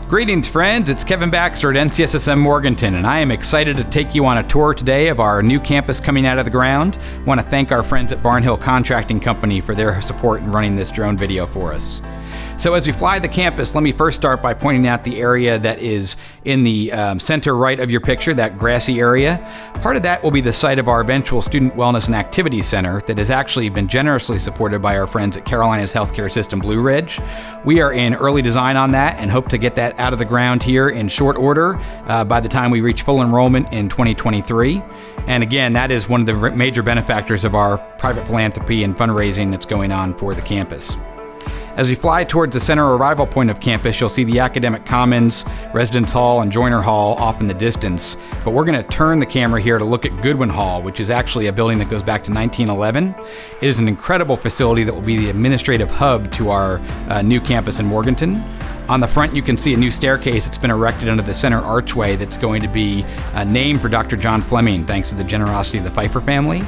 Greetings, friends. It's Kevin Baxter at NCSSM Morganton, and I am excited to take you on a tour today of our new campus coming out of the ground. I want to thank our friends at Barnhill Contracting Company for their support in running this drone video for us. So as we fly the campus, let me first start by pointing out the area that is in the center right of your picture, that grassy area. Part of that will be the site of our eventual Student Wellness and Activities Center that has actually been generously supported by our friends at Carolinas Healthcare System Blue Ridge. We are in early design on that and hope to get that out of the ground here in short order by the time we reach full enrollment in 2023. And again, that is one of the major benefactors of our private philanthropy and fundraising that's going on for the campus. As we fly towards the center arrival point of campus, you'll see the Academic Commons, Residence Hall, and Joyner Hall off in the distance. But we're going to turn the camera here to look at Goodwin Hall, which is actually a building that goes back to 1911. It is an incredible facility that will be the administrative hub to our new campus in Morganton. On the front, you can see a new staircase that's been erected under the center archway that's going to be named for Dr. John Fleming, thanks to the generosity of the Pfeiffer family.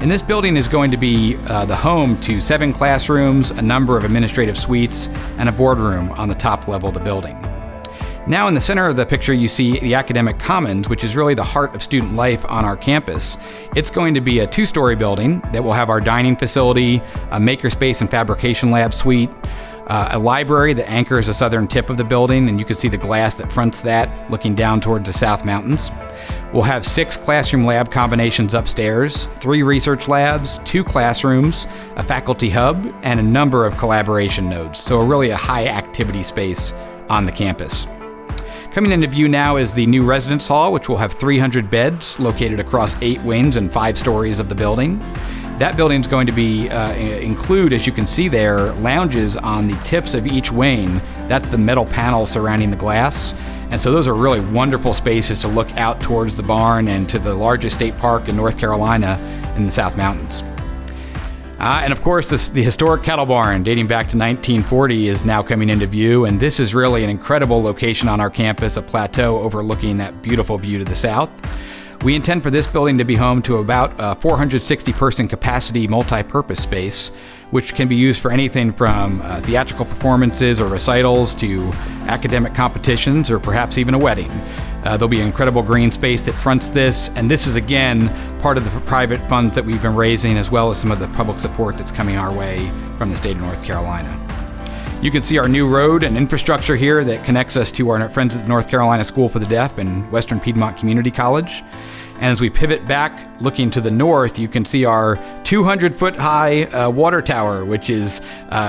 And this building is going to be the home to 7 classrooms, a number of administrative suites, and a boardroom on the top level of the building. Now in the center of the picture, you see the Academic Commons, which is really the heart of student life on our campus. It's going to be a 2-story building that will have our dining facility, a makerspace and fabrication lab suite, a library that anchors the southern tip of the building, and you can see the glass that fronts that looking down towards the South Mountains. We'll have 6 classroom lab combinations upstairs, 3 research labs, 2 classrooms, a faculty hub, and a number of collaboration nodes. So really a high activity space on the campus. Coming into view now is the new residence hall, which will have 300 beds located across 8 wings and 5 stories of the building. That building is going to be include, as you can see there, lounges on the tips of each wing. That's the metal panel surrounding the glass. And so those are really wonderful spaces to look out towards the barn and to the largest state park in North Carolina in the South Mountains. And of course, the historic cattle barn dating back to 1940 is now coming into view. And this is really an incredible location on our campus, a plateau overlooking that beautiful view to the south. We intend for this building to be home to about a 460-person capacity multi-purpose space, which can be used for anything from theatrical performances or recitals to academic competitions or perhaps even a wedding. There'll be an incredible green space that fronts this, and this is again part of the private funds that we've been raising, as well as some of the public support that's coming our way from the state of North Carolina. You can see our new road and infrastructure here that connects us to our friends at the North Carolina School for the Deaf and Western Piedmont Community College. And as we pivot back, looking to the north, you can see our 200-foot high water tower, which has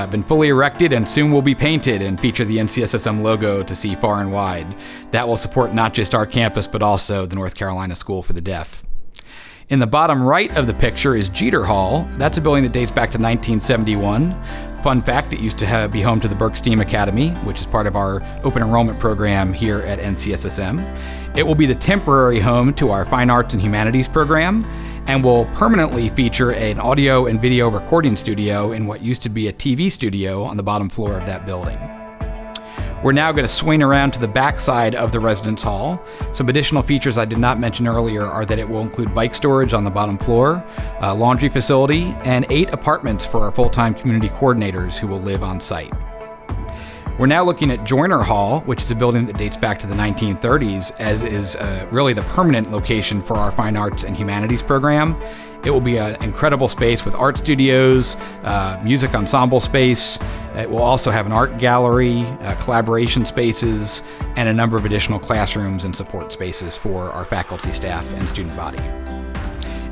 been fully erected and soon will be painted and feature the NCSSM logo to see far and wide. That will support not just our campus, but also the North Carolina School for the Deaf. In the bottom right of the picture is Jeter Hall. That's a building that dates back to 1971. Fun fact, it used to be home to the Burke STEAM Academy, which is part of our open enrollment program here at NCSSM. It will be the temporary home to our Fine Arts and Humanities program and will permanently feature an audio and video recording studio in what used to be a TV studio on the bottom floor of that building. We're now going to swing around to the back side of the residence hall. Some additional features I did not mention earlier are that it will include bike storage on the bottom floor, a laundry facility, and 8 apartments for our full-time community coordinators who will live on site. We're now looking at Joyner Hall, which is a building that dates back to the 1930s, as is really the permanent location for our Fine Arts and Humanities program. It will be an incredible space with art studios, music ensemble space. It will also have an art gallery, collaboration spaces, and a number of additional classrooms and support spaces for our faculty, staff, and student body.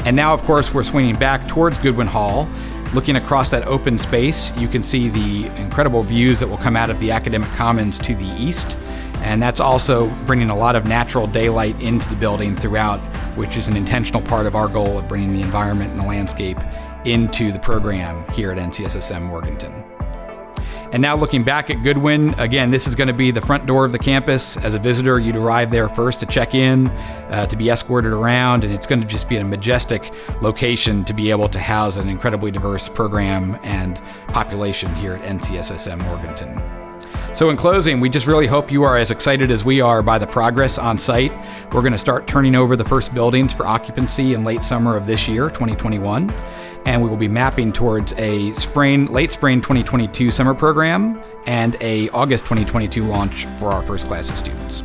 And now, of course, we're swinging back towards Goodwin Hall. Looking across that open space, you can see the incredible views that will come out of the Academic Commons to the east. And that's also bringing a lot of natural daylight into the building throughout, which is an intentional part of our goal of bringing the environment and the landscape into the program here at NCSSM Morganton. And now looking back at Goodwin, again, this is going to be the front door of the campus. As a visitor, you'd arrive there first to check in, to be escorted around, and it's going to just be a majestic location to be able to house an incredibly diverse program and population here at NCSSM Morganton. So in closing, we just really hope you are as excited as we are by the progress on site. We're going to start turning over the first buildings for occupancy in late summer of this year, 2021. and we will be mapping towards a late spring 2022 summer program and a August 2022 launch for our first class of students.